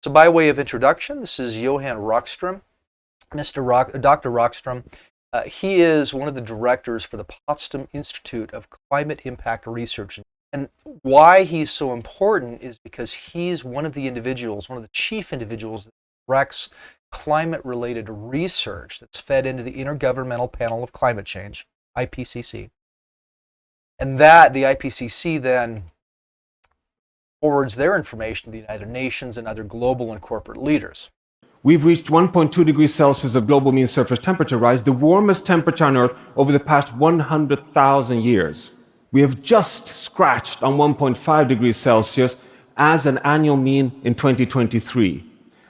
So by way of introduction, this is Johan Rockstrom. Dr. Rockstrom, he is one of the directors for the Potsdam Institute of Climate Impact Research. And why he's so important is because he's one of the chief individuals that directs climate-related research that's fed into the Intergovernmental Panel of Climate Change, IPCC. And that, the IPCC then forwards their information to the United Nations and other global and corporate leaders. We've reached 1.2 degrees Celsius of global mean surface temperature rise, the warmest temperature on Earth over the past 100,000 years. We have just scratched on 1.5 degrees Celsius as an annual mean in 2023.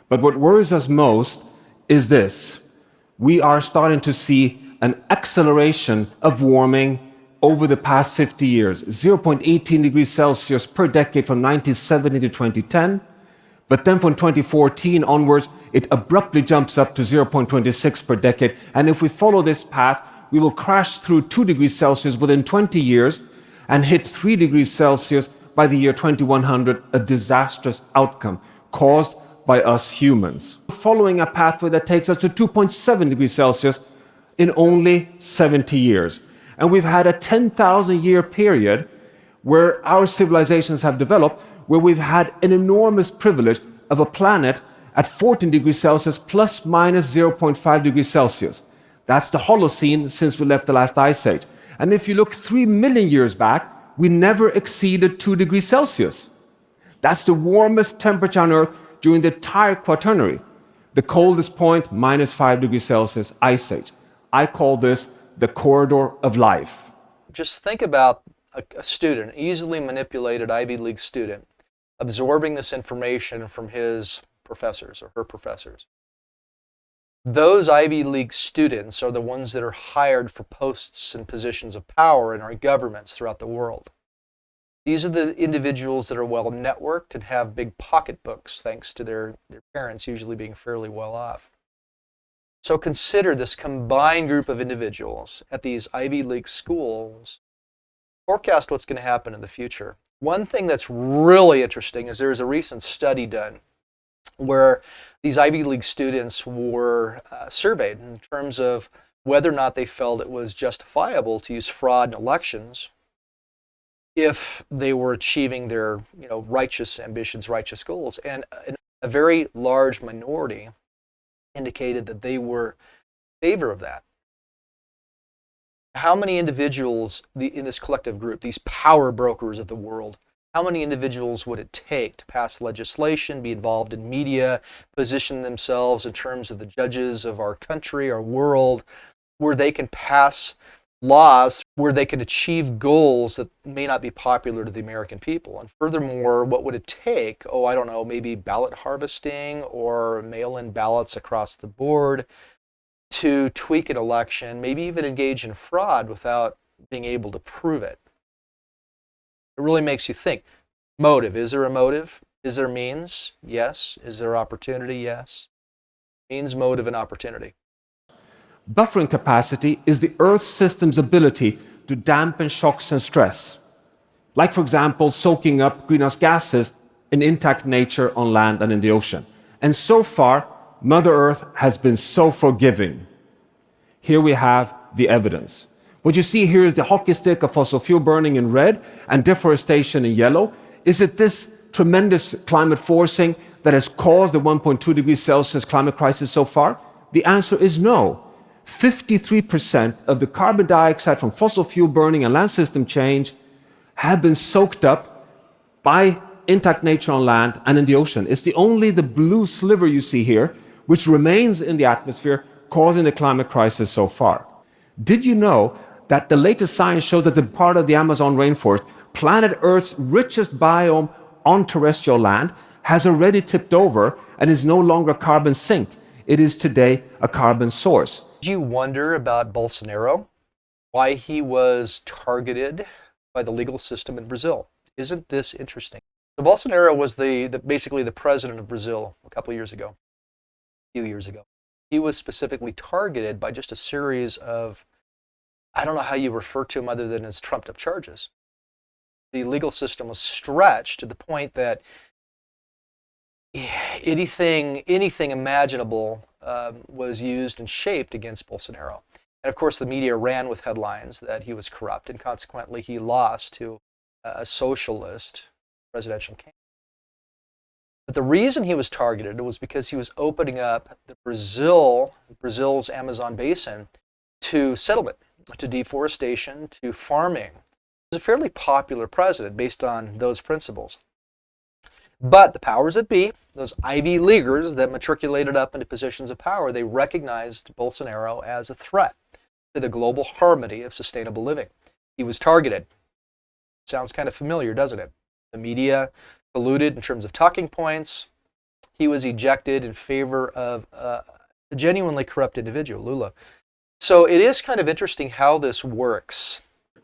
But what worries us most is this. We are starting to see an acceleration of warming over the past 50 years, 0.18 degrees Celsius per decade from 1970 to 2010. But then from 2014 onwards, it abruptly jumps up to 0.26 per decade. And if we follow this path, we will crash through 2 degrees Celsius within 20 years and hit 3 degrees Celsius by the year 2100, a disastrous outcome caused by us humans. Following a pathway that takes us to 2.7 degrees Celsius in only 70 years. And we've had a 10,000 year period where our civilizations have developed, where we've had an enormous privilege of a planet at 14 degrees Celsius plus minus 0.5 degrees Celsius. That's the Holocene since we left the last ice age. And if you look 3 million years back, we never exceeded 2 degrees Celsius. That's the warmest temperature on Earth during the entire Quaternary. The coldest point, minus 5 degrees Celsius, ice age. I call this the corridor of life. Just think about a student, easily manipulated Ivy League student, absorbing this information from his professors or her professors. Those Ivy League students are the ones that are hired for posts and positions of power in our governments throughout the world. These are the individuals that are well networked and have big pocketbooks thanks to their parents usually being fairly well off. So consider this combined group of individuals at these Ivy League schools. Forecast what's going to happen in the future. One thing that's really interesting is there's a recent study done where these Ivy League students were surveyed in terms of whether or not they felt it was justifiable to use fraud in elections if they were achieving their righteous ambitions, righteous goals. And a very large minority indicated that they were in favor of that. How many individuals in this collective group, these power brokers of the world, how many individuals would it take to pass legislation, be involved in media, position themselves in terms of the judges of our country, our world, where they can pass laws, where they can achieve goals that may not be popular to the American people? And furthermore, what would it take? I don't know, maybe ballot harvesting or mail-in ballots across the board to tweak an election, maybe even engage in fraud without being able to prove it. It really makes you think. Motive. Is there a motive? Is there means? Yes. Is there opportunity? Yes. Means, motive, and opportunity. Buffering capacity is the Earth system's ability to dampen shocks and stress. Like, for example, soaking up greenhouse gases in intact nature on land and in the ocean. And so far, Mother Earth has been so forgiving. Here we have the evidence. What you see here is the hockey stick of fossil fuel burning in red and deforestation in yellow. Is it this tremendous climate forcing that has caused the 1.2 degrees Celsius climate crisis so far? The answer is no. 53% of the carbon dioxide from fossil fuel burning and land system change have been soaked up by intact nature on land and in the ocean. It's only the blue sliver you see here, which remains in the atmosphere, causing the climate crisis so far. Did you know that the latest science showed that the part of the Amazon rainforest, planet Earth's richest biome on terrestrial land, has already tipped over and is no longer a carbon sink? It is today a carbon source. Did you wonder about Bolsonaro? Why he was targeted by the legal system in Brazil? Isn't this interesting? So Bolsonaro was basically the president of Brazil a couple of years ago, a few years ago. He was specifically targeted by just a series of, I don't know how you refer to him other than as trumped up charges. The legal system was stretched to the point that anything imaginable was used and shaped against Bolsonaro. And of course, the media ran with headlines that he was corrupt, and consequently, he lost to a socialist presidential candidate. But the reason he was targeted was because he was opening up Brazil's Amazon basin to settlement, to deforestation, to farming. He was a fairly popular president based on those principles. But the powers that be, those Ivy Leaguers that matriculated up into positions of power, they recognized Bolsonaro as a threat to the global harmony of sustainable living. He was targeted. Sounds kind of familiar, doesn't it? The media colluded in terms of talking points. He was ejected in favor of a genuinely corrupt individual, Lula. So it is kind of interesting how this works.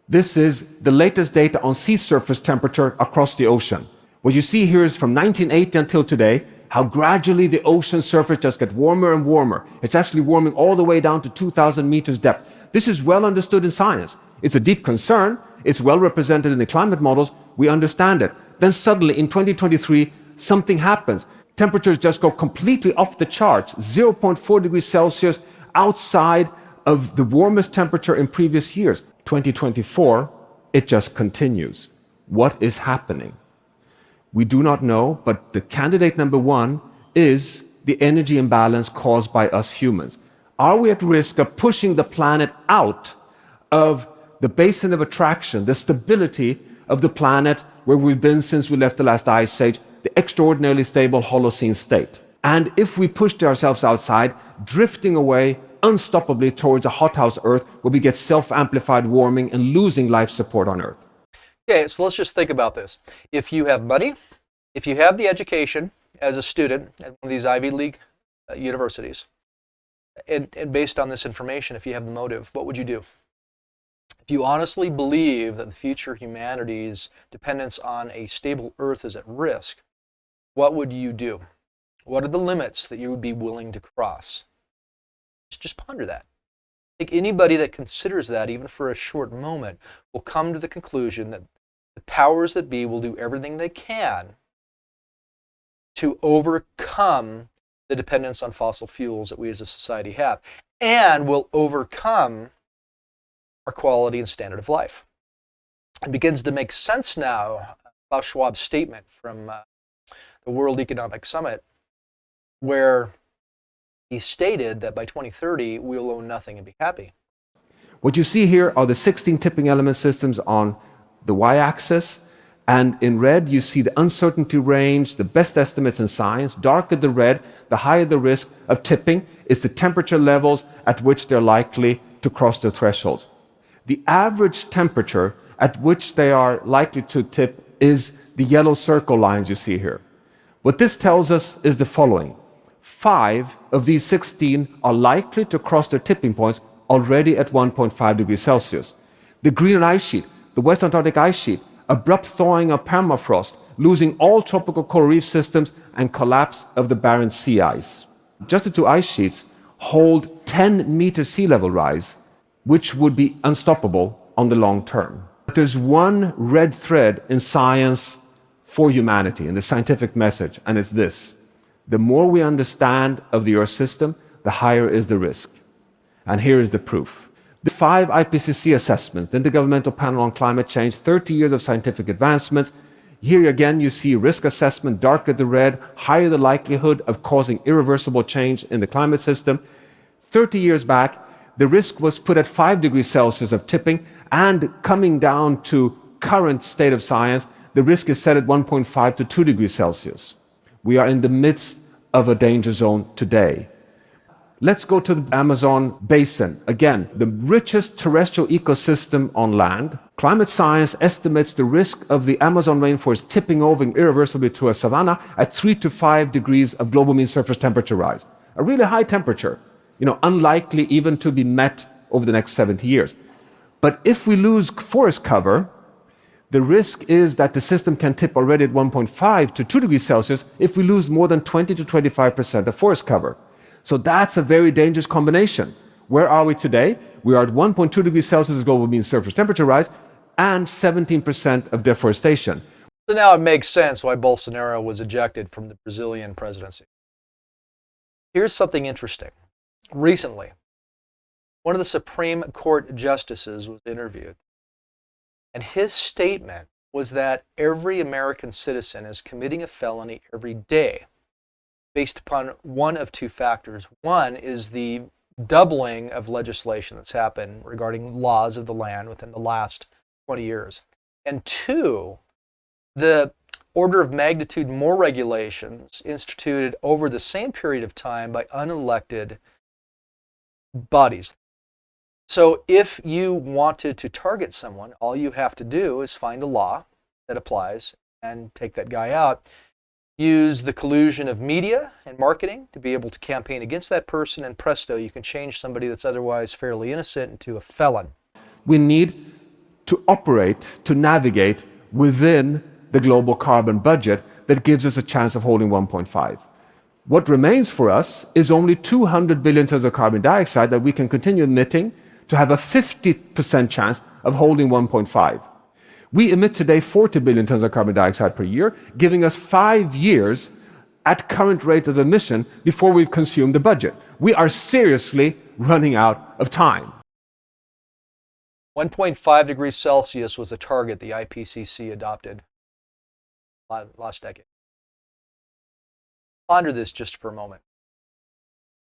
This is the latest data on sea surface temperature across the ocean. What you see here is from 1980 until today, how gradually the ocean surface just gets warmer and warmer. It's actually warming all the way down to 2,000 meters depth. This is well understood in science. It's a deep concern. It's well represented in the climate models. We understand it. Then suddenly in 2023, something happens. Temperatures just go completely off the charts, 0.4 degrees Celsius outside of the warmest temperature in previous years. 2024, it just continues. What is happening? We do not know, but the candidate number one is the energy imbalance caused by us humans. Are we at risk of pushing the planet out of the basin of attraction, the stability of the planet where we've been since we left the last ice age, the extraordinarily stable Holocene state? And if we pushed ourselves outside, drifting away unstoppably towards a hothouse Earth where we get self-amplified warming and losing life support on Earth. Okay, so let's just think about this. If you have money, if you have the education as a student at one of these Ivy League universities, and based on this information, if you have the motive, what would you do? If you honestly believe that the future of humanity's dependence on a stable Earth is at risk, what would you do? What are the limits that you would be willing to cross? Just ponder that. I think anybody that considers that, even for a short moment, will come to the conclusion that the powers that be will do everything they can to overcome the dependence on fossil fuels that we as a society have, and will overcome our quality and standard of life. It begins to make sense now, Klaus Schwab's statement from the World Economic Summit, where he stated that by 2030, we'll own nothing and be happy. What you see here are the 16 tipping element systems on the y-axis, and in red you see the uncertainty range, the best estimates in science. Darker the red, the higher the risk of tipping. It's the temperature levels at which they're likely to cross the thresholds. The average temperature at which they are likely to tip is the yellow circle lines you see here. What this tells us is the following. 5 of these 16 are likely to cross their tipping points already at 1.5 degrees Celsius. The Greenland ice sheet, the West Antarctic ice sheet, abrupt thawing of permafrost, losing all tropical coral reef systems, and collapse of the Barents Sea ice. Just the 2 ice sheets hold 10-meter sea level rise, which would be unstoppable on the long term. But there's one red thread in science for humanity, in the scientific message, and it's this. The more we understand of the Earth system, the higher is the risk. And here is the proof. The 5 IPCC assessments, the Intergovernmental Panel on Climate Change, 30 years of scientific advancements. Here again you see risk assessment, darker the red, higher the likelihood of causing irreversible change in the climate system. 30 years back, the risk was put at 5 degrees Celsius of tipping, and coming down to current state of science, the risk is set at 1.5 to 2 degrees Celsius. We are in the midst of a danger zone today. Let's go to the Amazon basin. Again, the richest terrestrial ecosystem on land. Climate science estimates the risk of the Amazon rainforest tipping over irreversibly to a savanna at 3 to 5 degrees of global mean surface temperature rise. A really high temperature, unlikely even to be met over the next 70 years. But if we lose forest cover, the risk is that the system can tip already at 1.5 to 2 degrees Celsius if we lose more than 20 to 25% of forest cover. So that's a very dangerous combination. Where are we today? We are at 1.2 degrees Celsius global mean surface temperature rise and 17% of deforestation. So now it makes sense why Bolsonaro was ejected from the Brazilian presidency. Here's something interesting. Recently, one of the Supreme Court justices was interviewed, and his statement was that every American citizen is committing a felony every day based upon one of two factors. One is the doubling of legislation that's happened regarding laws of the land within the last 20 years. And two, the order of magnitude more regulations instituted over the same period of time by unelected bodies. So if you wanted to target someone, all you have to do is find a law that applies and take that guy out. Use the collusion of media and marketing to be able to campaign against that person, and presto, you can change somebody that's otherwise fairly innocent into a felon. We need to operate, to navigate within the global carbon budget that gives us a chance of holding 1.5. What remains for us is only 200 billion tons of carbon dioxide that we can continue emitting to have a 50% chance of holding 1.5. We emit today 40 billion tons of carbon dioxide per year, giving us 5 years at current rate of emission before we've consumed the budget. We are seriously running out of time. 1.5 degrees Celsius was the target the IPCC adopted last decade. Ponder this just for a moment.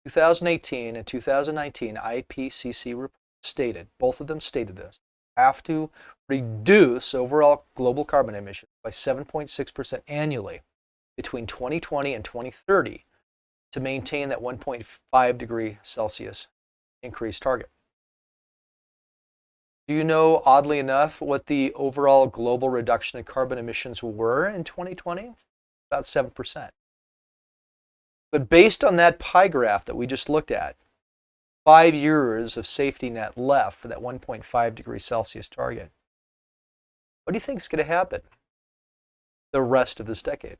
2018 and 2019 IPCC report stated, both of them stated this, have to reduce overall global carbon emissions by 7.6% annually between 2020 and 2030 to maintain that 1.5 degree Celsius increase target. Do you know, oddly enough, what the overall global reduction in carbon emissions were in 2020? About 7%. But based on that pie graph that we just looked at, 5 years of safety net left for that 1.5 degrees Celsius target. What do you think is going to happen the rest of this decade?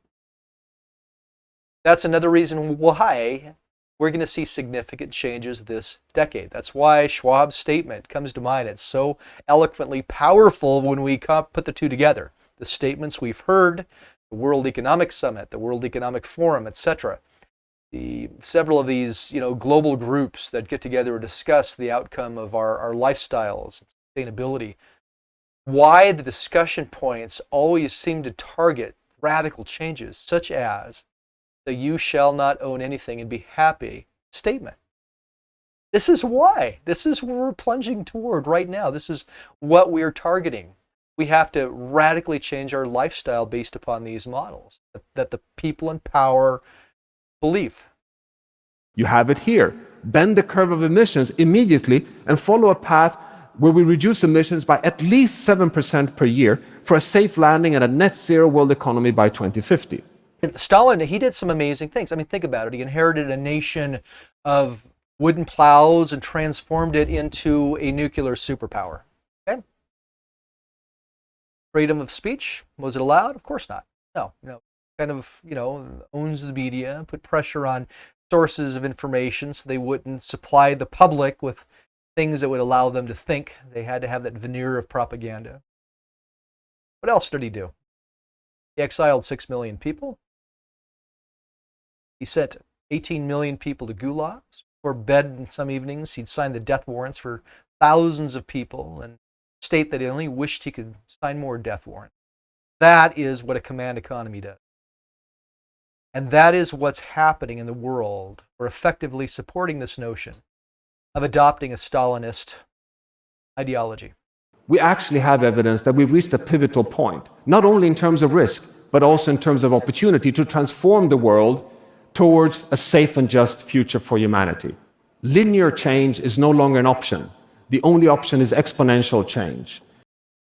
That's another reason why we're going to see significant changes this decade. That's why Schwab's statement comes to mind. It's so eloquently powerful when we put the two together. The statements we've heard, the World Economic Summit, the World Economic Forum, etc. Several of these global groups that get together to discuss the outcome of our lifestyles, sustainability. Why the discussion points always seem to target radical changes, such as the "you shall not own anything and be happy" statement. This is why. This is what we're plunging toward right now. This is what we're targeting. We have to radically change our lifestyle based upon these models that the people in power believe. You have it here. Bend the curve of emissions immediately and follow a path where we reduce emissions by at least 7% per year for a safe landing and a net zero world economy by 2050. Stalin, he did some amazing things. I mean, think about it. He inherited a nation of wooden plows and transformed it into a nuclear superpower. Okay? Freedom of speech, was it allowed? Of course not. No. Kind of, owns the media, put pressure on sources of information so they wouldn't supply the public with things that would allow them to think. They had to have that veneer of propaganda. What else did he do? He exiled 6 million people. He sent 18 million people to gulags. For bed in some evenings, he'd sign the death warrants for thousands of people and state that he only wished he could sign more death warrants. That is what a command economy does. And that is what's happening in the world. We're effectively supporting this notion of adopting a Stalinist ideology. We actually have evidence that we've reached a pivotal point, not only in terms of risk, but also in terms of opportunity to transform the world towards a safe and just future for humanity. Linear change is no longer an option. The only option is exponential change.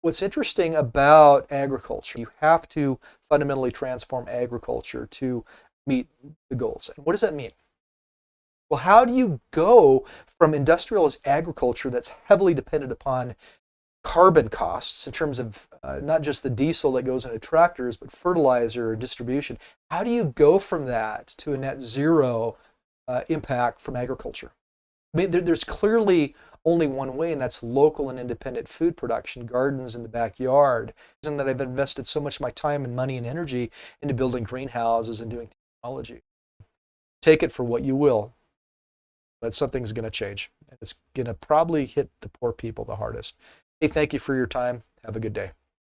What's interesting about agriculture, you have to fundamentally transform agriculture to meet the goals. And what does that mean? Well, how do you go from industrialized agriculture that's heavily dependent upon carbon costs in terms of not just the diesel that goes into tractors, but fertilizer distribution? How do you go from that to a net zero impact from agriculture? I mean, there's clearly only one way, and that's local and independent food production, gardens in the backyard. And that I've invested so much of my time and money and energy into building greenhouses and doing technology. Take it for what you will, but something's going to change. And it's going to probably hit the poor people the hardest. Hey, thank you for your time. Have a good day.